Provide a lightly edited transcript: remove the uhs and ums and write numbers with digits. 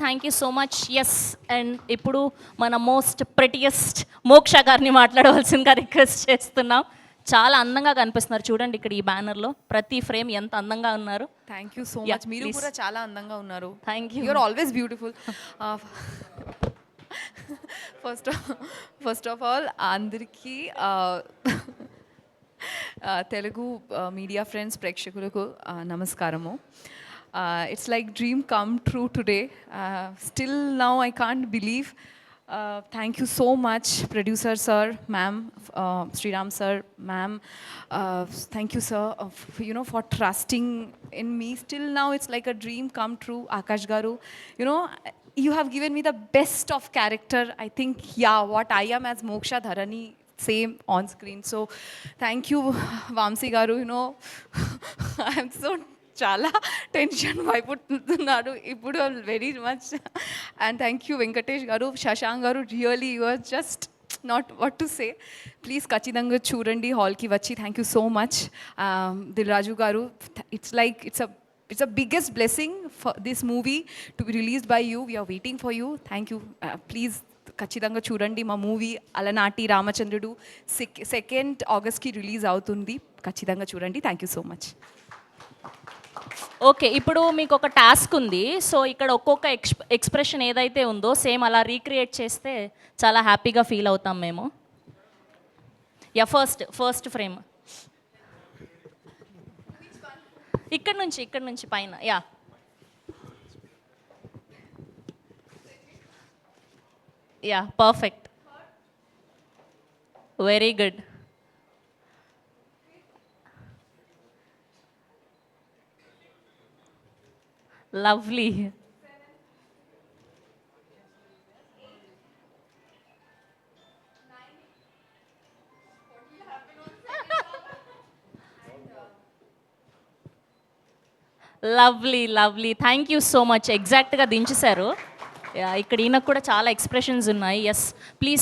Thank you so much. Yes, and ఇప్పుడు మన most prettiest మోక్ష గారిని మాట్లాడవలసిందిగా రిక్వెస్ట్ చేస్తున్నాం. చాలా అందంగా కనిపిస్తున్నారు చూడండి, ఇక్కడ ఈ బ్యానర్లో ప్రతి ఫ్రేమ్ ఎంత అందంగా ఉన్నారు. Thank you so Yeah, much. మీరు please. కూడా చాలా అందంగా ఉన్నారు. Thank you. You are always beautiful. First of all అందరికీ తెలుగు మీడియా ఫ్రెండ్స్ ప్రేక్షకులకు నమస్కారము. It's like dream come true today. Still now I can't believe. Thank you so much, producer sir, ma'am, Sriram sir, ma'am. Thank you, sir, for trusting in me. Still now, it's like a dream come true. Akash garu, you have given me the best of character. I think, yeah, what I am as Moksha Dharani, same on screen. So, thank you, Vamsi garu. I am so చాలా tension భయపడుతున్నాడు ఇప్పుడు very much. And thank you Venkatesh garu, Shashank garu, really you are just not what to say. Please ఖచ్చితంగా చూడండి హాల్కి వచ్చి. Thank you so much. Dil Raju garu, it's like it's a biggest blessing for this movie to be released by you. We are waiting for you. Thank you. Please ఖచ్చితంగా చూడండి మా movie అలనాటి రామచంద్రుడు 2nd ఆగస్ట్కి release అవుతుంది. ఖచ్చితంగా చూడండి. Thank you so much. Okay, ఇప్పుడు మీకు ఒక టాస్క్ ఉంది. సో ఇక్కడ ఒక్కొక్క ఎక్స్ప్రెషన్ ఏదైతే ఉందో సేమ్ అలా రీక్రియేట్ చేస్తే చాలా హ్యాపీగా ఫీల్ అవుతాం మేము. యా, ఫస్ట్ ఫ్రేమ్ ఇక్కడ నుంచి పైన. Yeah, yeah, perfect, very good. Lovely. Lovely. Thank you so much. ఎగ్జాక్ట్గా దించేశారు. ఇక్కడ ఈయనకు కూడా చాలా ఎక్స్ప్రెషన్స్ ఉన్నాయి. Yes, please.